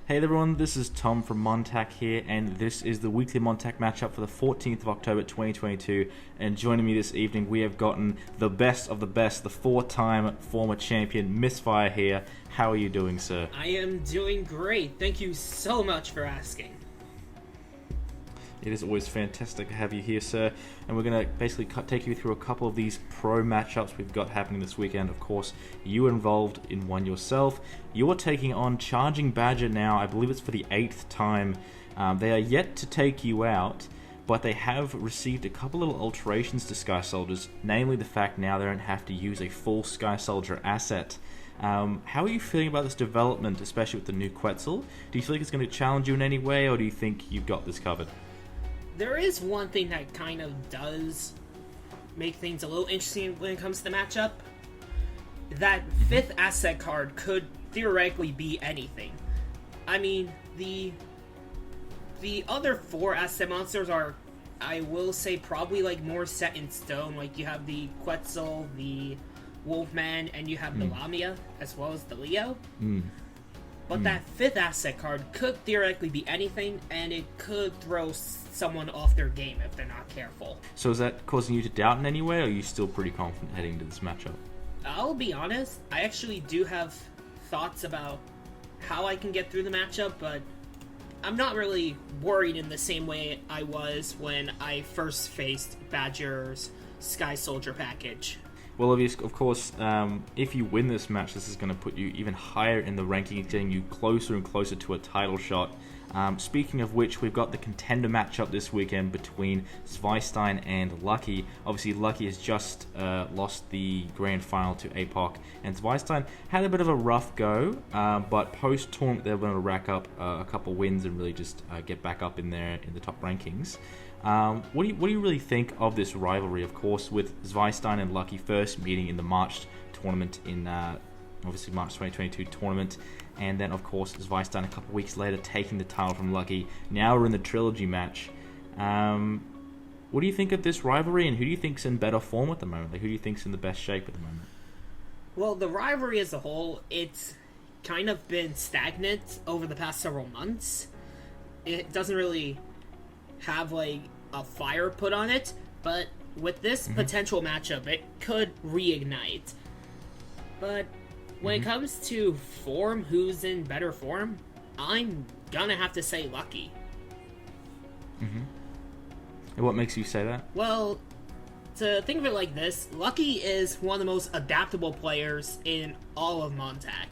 Hey everyone, this is Tom from MonTac here, and this is the Weekly MonTac Matchup for the 14th of October 2022. And joining me this evening, we have gotten the best of the best, the four-time former champion, Mystfire here. How are you doing, sir? I am doing great. Thank you so much for asking. It is always fantastic to have you here, sir. And we're going to basically take you through a couple of these pro matchups we've got happening this weekend. Of course, you involved in one yourself. You're taking on Charging Badger now. I believe it's for the 8th time. They are yet to take you out, but they have received a couple little alterations to Sky Soldiers, namely the fact now they don't have to use a full Sky Soldier asset. How are you feeling about this development, especially with the new Quetzal? Do you feel like it's going to challenge you in any way, or do you think you've got this covered? There is one thing that kind of does make things a little interesting when it comes to the matchup. That 5th asset card could theoretically be anything. I mean, the other 4 asset monsters are, I will say, probably like more set in stone. Like you have the Quetzal, the Wolfman, and you have the Lamia, as well as the Leo. But that 5th asset card could theoretically be anything, and it could throw someone off their game if they're not careful. So is that causing you to doubt in any way, or are you still pretty confident heading into this matchup? I'll be honest, I actually do have thoughts about how I can get through the matchup, but I'm not really worried in the same way I was when I first faced Badger's Sky Soldier package. Well, of course, if you win this match, this is going to put you even higher in the rankings, getting you closer and closer to a title shot. Speaking of which, we've got the contender matchup this weekend between Zweistein and Lucky. Obviously, Lucky has just lost the grand final to APOC, and Zweistein had a bit of a rough go, but post-tournament they're going to rack up a couple wins and really just get back up in there in the top rankings. What do you really think of this rivalry? Of course, with Zweistein and Lucky first meeting in the March tournament in obviously March 2022 tournament, and then of course Zweistein a couple weeks later taking the title from Lucky. Now we're in the trilogy match. What do you think of this rivalry, and who do you think's in better form at the moment? Like, who do you think's in the best shape at the moment? Well, the rivalry as a whole, it's kind of been stagnant over the past several months. It doesn't really have like a fire put on it, but with this potential matchup, it could reignite. But when it comes to form, who's in better form, I'm gonna have to say Lucky. And what makes you say that? Well, to think of it like this, Lucky is one of the most adaptable players in all of MonTac.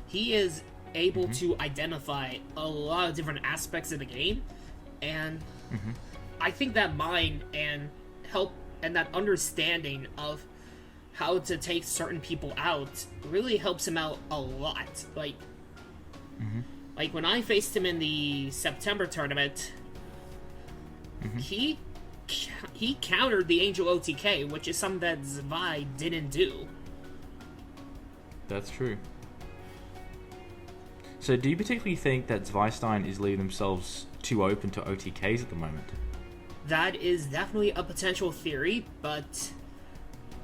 He is able to identify a lot of different aspects of the game, and I think that mind and that understanding of how to take certain people out really helps him out a lot. Like when I faced him in the September tournament, he countered the Angel OTK, which is something that Zwei didn't do. That's true. So do you particularly think that Zweistein is leaving themselves too open to OTKs at the moment? That is definitely a potential theory, but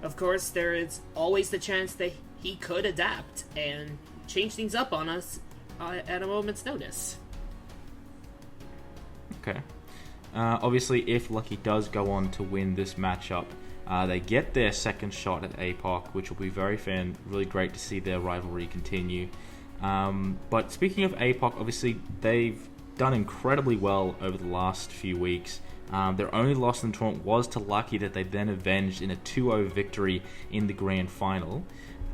of course there is always the chance that he could adapt and change things up on us at a moment's notice. Okay. Obviously, if Lucky does go on to win this matchup, they get their second shot at APOC, which will be really great to see their rivalry continue. But speaking of APOC, obviously they've done incredibly well over the last few weeks. Their only loss in the tournament was to Lucky, that they then avenged in a 2-0 victory in the grand final.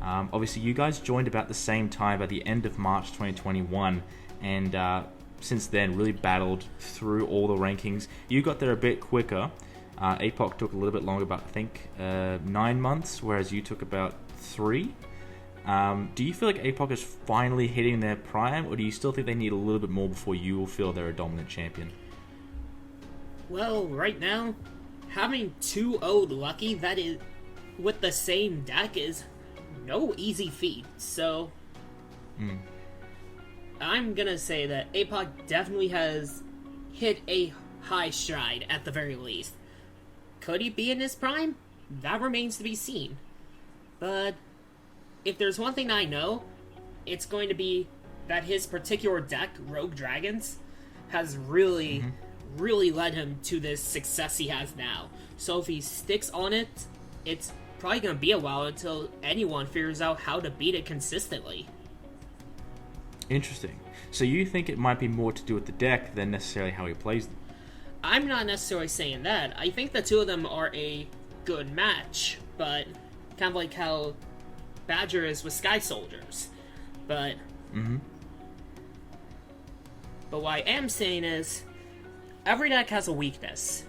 Obviously, you guys joined about the same time at the end of March 2021, and since then really battled through all the rankings. You got there a bit quicker. APOC took a little bit longer, about I think 9 months, whereas you took about 3. Do you feel like APOC is finally hitting their prime, or do you still think they need a little bit more before you will feel they're a dominant champion? Well, right now, having 2-0'd Lucky that is with the same deck is no easy feat, so I'm gonna say that APOC definitely has hit a high stride at the very least. Could he be in his prime? That remains to be seen. But if there's one thing I know, it's going to be that his particular deck, Rogue Dragons, has really led him to this success he has now. So if he sticks on it, it's probably going to be a while until anyone figures out how to beat it consistently. Interesting. So you think it might be more to do with the deck than necessarily how he plays them? I'm not necessarily saying that. I think the two of them are a good match, but kind of like how Badger is with Sky Soldiers. But but what I am saying is, every deck has a weakness.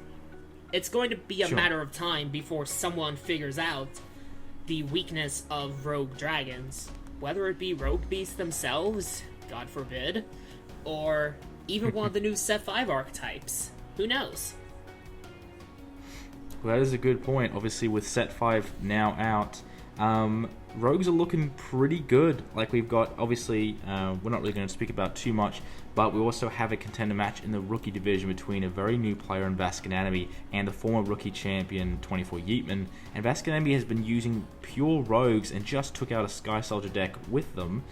It's going to be a matter of time before someone figures out the weakness of Rogue Dragons. Whether it be Rogue Beasts themselves, God forbid, or even one of the new Set 5 archetypes. Who knows? Well, that is a good point. Obviously, with Set 5 now out, Rogues are looking pretty good. Like, we've got, obviously, we're not really going to speak about too much, but we also have a contender match in the rookie division between a very new player in Vascanami and the former rookie champion, 24 Yeatman. And Vascanami has been using pure Rogues and just took out a Sky Soldier deck with them.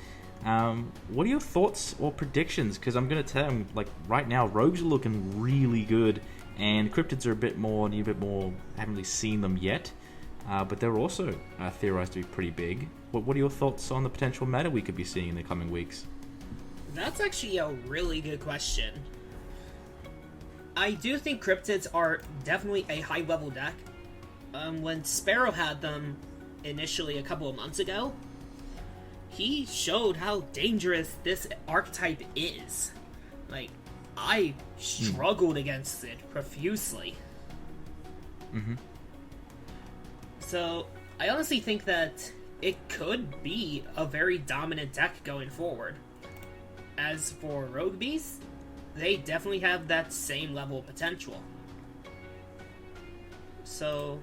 What are your thoughts or predictions? Because I'm going to tell them, like, right now, Rogues are looking really good, and Cryptids are a bit more, haven't really seen them yet. But they're also theorized to be pretty big. What are your thoughts on the potential meta we could be seeing in the coming weeks? That's actually a really good question. I do think Cryptids are definitely a high-level deck. When Sparrow had them initially a couple of months ago, he showed how dangerous this archetype is. Like, I struggled against it profusely. So, I honestly think that it could be a very dominant deck going forward. As for Rogue Beasts, they definitely have that same level of potential. So,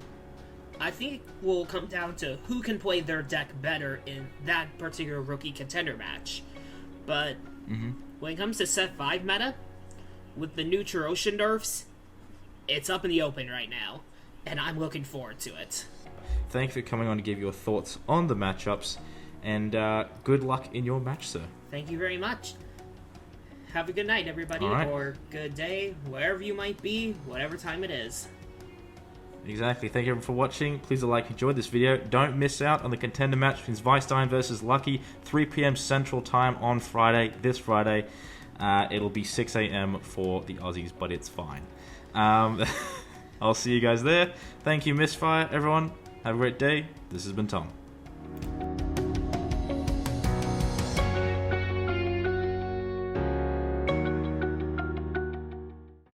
I think it will come down to who can play their deck better in that particular rookie contender match. But when it comes to Set 5 meta, with the new Trerosian nerfs, it's up in the open right now, and I'm looking forward to it. Thank you for coming on to give your thoughts on the matchups, and good luck in your match, sir. Thank you very much. Have a good night, everybody, or good day, wherever you might be, whatever time it is. Exactly. Thank you everyone for watching. Please like and enjoy this video. Don't miss out on the contender match between Zweistein versus Lucky, 3 p.m. Central Time on Friday, this Friday. It'll be 6 a.m. for the Aussies, but it's fine. I'll see you guys there. Thank you, Mystfire, everyone. Have a great day. This has been Tom.